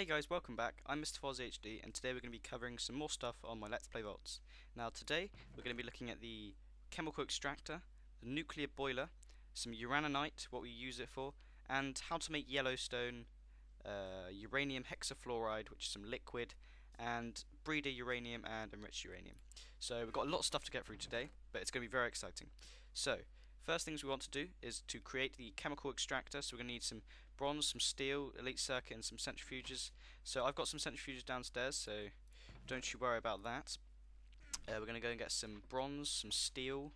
Hey guys, welcome back. I'm Mr. Voltz HD, and today we're going to be covering some more stuff on my Let's Play Voltz. Now today we're going to be looking at the chemical extractor, the nuclear boiler, some uraninite, what we use it for, and how to make Yellowstone, uranium-hexafluoride, which is some liquid, and breeded-uranium and enriched-uranium. So we've got a lot of stuff to get through today, but it's going to be very exciting. So, first things we want to do is to create the chemical extractor. So we're going to need some bronze, some steel, elite circuit, and some centrifuges. So I've got some centrifuges downstairs, so don't you worry about that. We're going to go and get some bronze, some steel.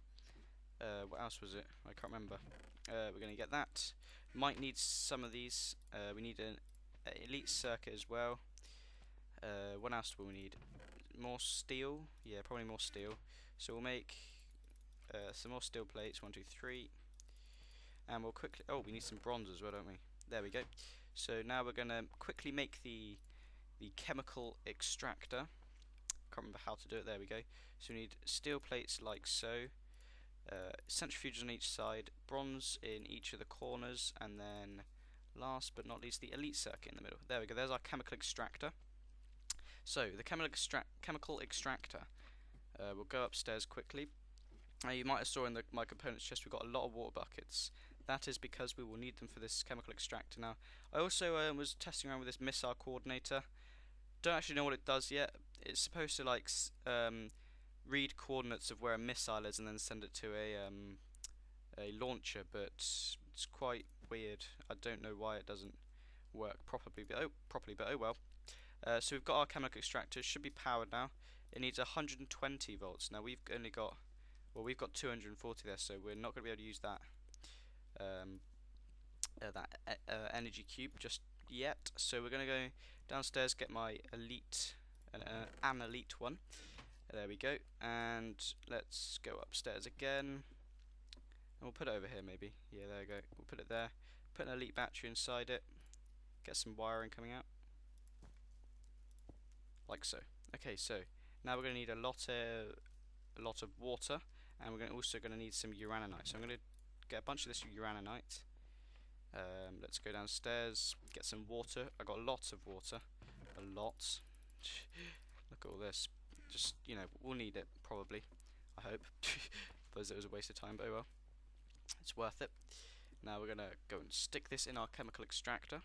What else was it? I can't remember. We're going to get that. Might need some of these. We need an elite circuit as well. What else do we need? More steel? Yeah, probably more steel. So we'll make some more steel plates. 1, 2, 3. And we'll quickly... Oh, we need some bronze as well, don't we? There we go. So now we're going to quickly make the chemical extractor. Can't remember how to do it. There we go. So we need steel plates like so. Centrifuges on each side. Bronze in each of the corners. And then, last but not least, the elite circuit in the middle. There we go. There's our chemical extractor. So, the chemical extractor. We'll go upstairs quickly. Now you might have saw in my components chest we've got a lot of water buckets. That is because we will need them for this chemical extractor. Now I also was testing around with this missile coordinator. Don't actually know what it does yet. It's supposed to like read coordinates of where a missile is and then send it to a launcher, but it's quite weird. I don't know why it doesn't work properly, but oh well. So we've got our chemical extractor. It should be powered now. It needs 120 volts. Now we've only got... Well, we've got 240 there, so we're not going to be able to use that energy cube just yet. So we're going to go downstairs, get my elite, an elite one. There we go. And let's go upstairs again. And we'll put it over here, maybe. Yeah, there we go. We'll put it there. Put an elite battery inside it. Get some wiring coming out, like so. Okay, so now we're going to need a lot of water. And we're also going to need some uraninite. So I'm going to get a bunch of this uraninite. Let's go downstairs, get some water. I got lots of water. A lot. Look at all this. Just, you know, we'll need it, probably. I hope. Suppose it was a waste of time, but oh well. It's worth it. Now we're going to go and stick this in our chemical extractor.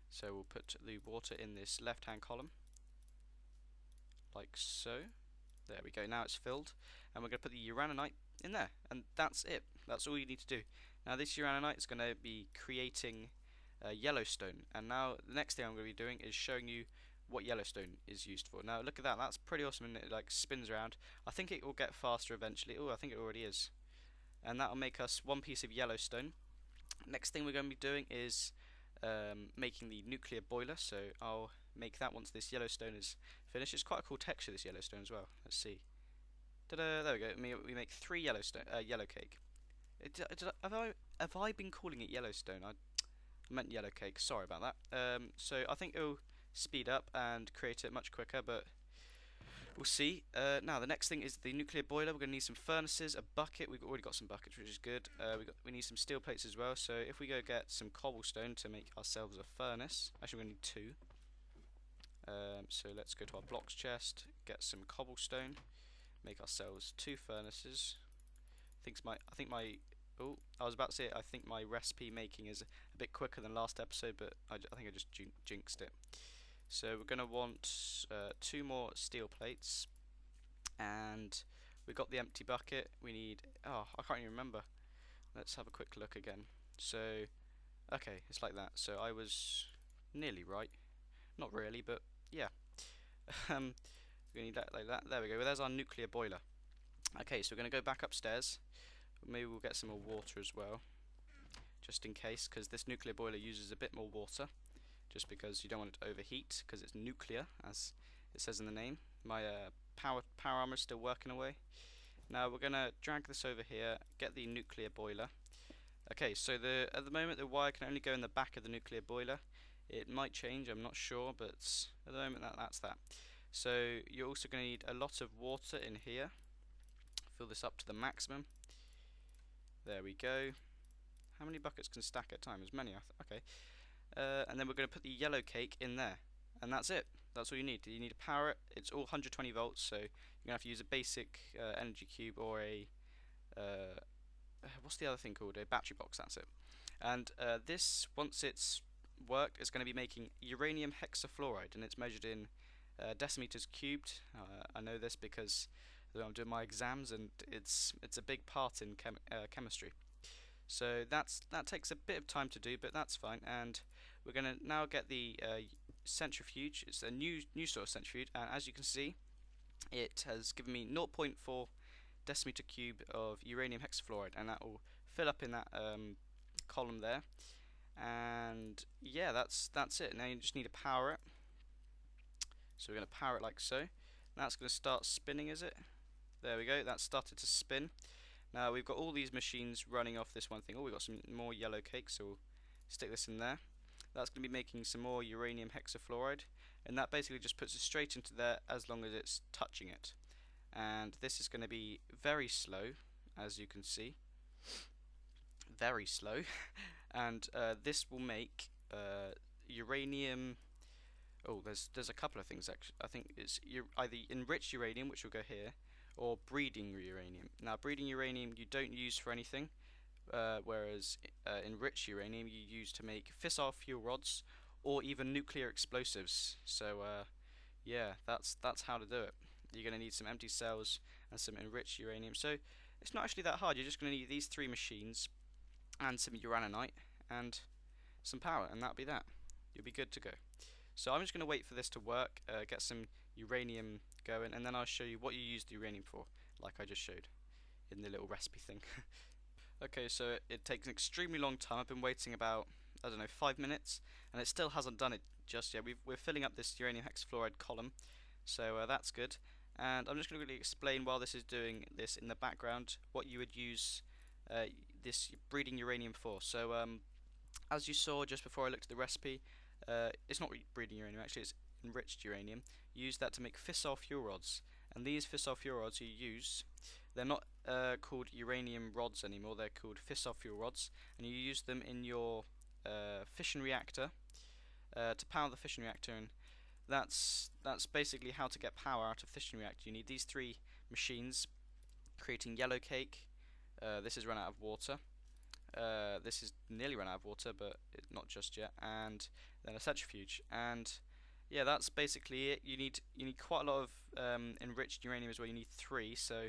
So we'll put the water in this left-hand column. Like so. There we go, now it's filled, and we're going to put the uraninite in there, and that's it. That's all you need to do. Now this uraninite is going to be creating Yellowstone, and now the next thing I'm going to be doing is showing you what Yellowstone is used for. Now look at that, that's pretty awesome, and it like spins around. I think it will get faster eventually. Oh, I think it already is. And that will make us one piece of Yellowstone. Next thing we're going to be doing is making the nuclear boiler, so I'll make that once this Yellowstone is finished. It's quite a cool texture, this Yellowstone as well. Let's see. Ta-da! There we go. We make 3 Yellowcake. Have I been calling it Yellowstone? I meant Yellowcake. Sorry about that. So I think it'll speed up and create it much quicker, but we'll see. Now the next thing is the nuclear boiler. We're going to need some furnaces, a bucket. We've already got some buckets, which is good. We need some steel plates as well. So if we go get some cobblestone to make ourselves a furnace, actually we're going to need 2. So let's go to our blocks chest, get some cobblestone, make ourselves 2 furnaces. I was about to say I think my recipe making is a bit quicker than last episode, but I think I just jinxed it. So we're going to want 2 more steel plates, and we got the empty bucket. We need, I can't even remember. Let's have a quick look again. So, okay, it's like that. So I was nearly right. Not really, but yeah. We're going to need that like that. There we go. Well, there's our nuclear boiler. Okay, so we're going to go back upstairs. Maybe we'll get some more water as well, just in case, because this nuclear boiler uses a bit more water, just because you don't want it to overheat, because it's nuclear, as it says in the name. My power armor is still working away. Now we're going to drag this over here, get the nuclear boiler. Okay, so at the moment the wire can only go in the back of the nuclear boiler. It might change, I'm not sure, but at the moment that's that. So you're also going to need a lot of water in here. Fill this up to the maximum. There we go. How many buckets can stack at a time? As many, okay. and then we're going to put the Yellowcake in there, and that's it. That's all you need. You need to power it. It's all 120 volts, so you're going to have to use a basic energy cube or a what's the other thing called? A battery box. That's it. And this, once it's worked, it's going to be making uranium-hexafluoride, and it's measured in decimeters cubed. I know this because I'm doing my exams, and it's a big part in chemistry. So that takes a bit of time to do, but that's fine. And we're going to now get the centrifuge. It's a new sort of centrifuge, and as you can see, it has given me 0.4 decimeter cube of uranium hexafluoride, and that will fill up in that column there. And yeah, that's it. Now you just need to power it. So we're going to power it like so. That's going to start spinning, is it? There we go. That started to spin. Now we've got all these machines running off this one thing. Oh, we've got some more Yellowcake, so we'll stick this in there. That's going to be making some more uranium hexafluoride, and that basically just puts it straight into there as long as it's touching it. And this is going to be very slow, as you can see. Very slow. And this will make uranium. Oh, there's a couple of things actually. I think it's either enriched uranium, which will go here, or breeding uranium. Now, breeding uranium you don't use for anything, whereas enriched uranium you use to make fissile-fuel-rods or even nuclear explosives. So yeah, that's how to do it. You're going to need some empty cells and some enriched uranium. So it's not actually that hard. You're just going to need these three machines and some uraninite and some power, and that'll be that. You'll be good to go. So I'm just going to wait for this to work, get some uranium going, and then I'll show you what you use the uranium for, like I just showed in the little recipe thing. Okay, so it takes an extremely long time. I've been waiting about, I don't know, 5 minutes, and it still hasn't done it just yet. We're filling up this uranium hexafluoride column, so that's good. And I'm just going to really explain while this is doing this in the background what you would use this breeding uranium for. So as you saw just before I looked at the recipe, it's not breeding uranium, actually it's enriched uranium. You use that to make fissile-fuel-rods, and these fissile-fuel-rods you use, they're not called uranium rods anymore, they're called fissile-fuel-rods, and you use them in your fission reactor to power the fission reactor. And that's basically how to get power out of fission reactor. You need these three machines creating Yellowcake. This is run out of water. This is nearly run out of water, but not just yet. And then a centrifuge. And yeah, that's basically it. You need quite a lot of enriched uranium as well. You need 3. So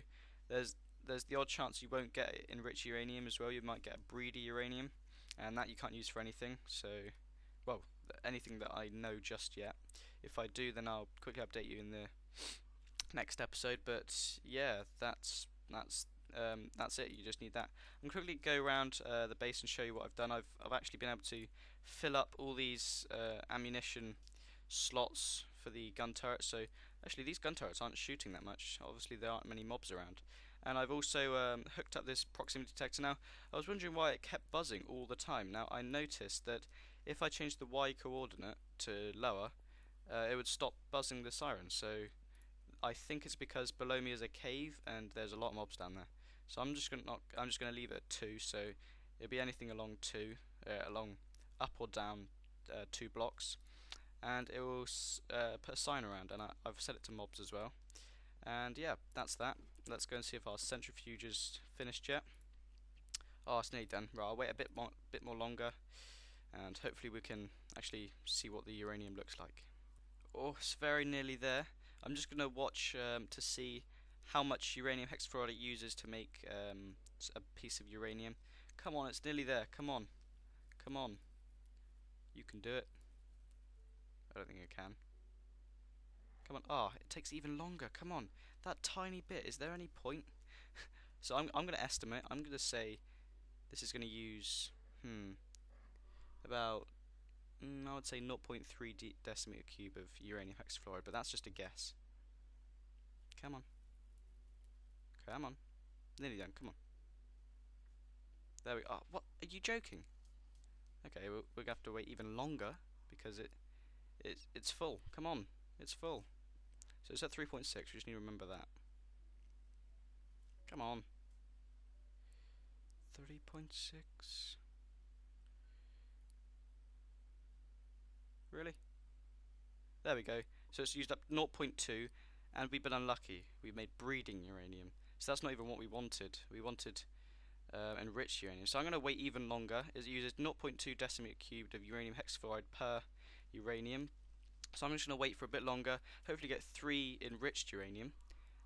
there's the odd chance you won't get enriched uranium as well. You might get a breeder-uranium, and that you can't use for anything. So, well, anything that I know just yet. If I do, then I'll quickly update you in the next episode. But yeah, that's it. You just need that. I'm going to quickly go around the base and show you what I've done. I've actually been able to fill up all these ammunition slots for the gun turret. So actually these gun turrets aren't shooting that much. Obviously there aren't many mobs around. And I've also hooked up this proximity detector. Now I was wondering why it kept buzzing all the time. Now I noticed that if I changed the Y coordinate to lower, it would stop buzzing the siren. So I think it's because below me is a cave and there's a lot of mobs down there. So I'm just gonna leave it at 2. So it'll be anything along 2, along up or down 2 blocks, and it will put a sign around. And I've set it to mobs as well. And yeah, that's that. Let's go and see if our centrifuge is finished yet. Oh, it's nearly done. Right, I'll wait a bit more longer, and hopefully we can actually see what the uranium looks like. Oh, it's very nearly there. I'm just going to watch to see how much uranium hexafluoride it uses to make a piece of uranium. Come on, it's nearly there. Come on. Come on. You can do it. I don't think I can. Come on. Ah, it takes even longer. Come on. That tiny bit. Is there any point? So I'm going to estimate. I'm going to say this is going to use about I would say 0.3 decimeter cube of uranium hexafluoride, but that's just a guess. Come on. Come on. Nearly done. Come on. There we are. What? Are you joking? Okay, we're going to have to wait even longer because it's full. Come on. It's full. So it's at 3.6. We just need to remember that. Come on. 3.6. Really? There we go. So it's used up 0.2, and we've been unlucky. We've made breeding uranium. So that's not even what we wanted. We wanted enriched uranium. So I'm going to wait even longer. It uses 0.2 decimeter cubed of uranium-hexafluoride per uranium. So I'm just going to wait for a bit longer, hopefully get 3 enriched uranium,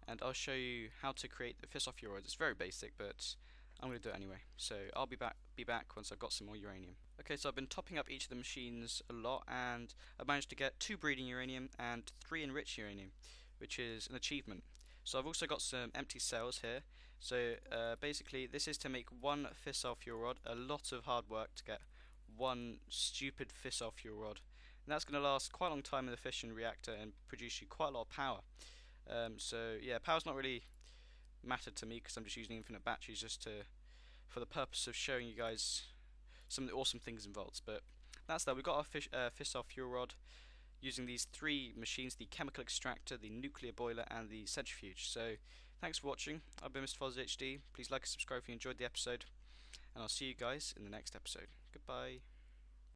and I'll show you how to create the fissile-fuel-rods. It's very basic, but I'm going to do it anyway. So I'll be back once I've got some more uranium. Okay, so I've been topping up each of the machines a lot, and I've managed to get 2 breeding uranium and 3 enriched uranium, which is an achievement. So I've also got some empty cells here. So basically this is to make 1 fissile fuel rod. A lot of hard work to get 1 stupid fissile fuel rod. And that's going to last quite a long time in the fission reactor and produce you quite a lot of power. So yeah, power's not really mattered to me because I'm just using infinite batteries just for the purpose of showing you guys some of the awesome things in Voltz. But that's that. We've got our fissile fuel rod using these 3 machines: the chemical extractor, the nuclear boiler, and the centrifuge. So thanks for watching. I've been Mr. Voltz HD. Please like and subscribe if you enjoyed the episode, and I'll see you guys in the next episode. Goodbye.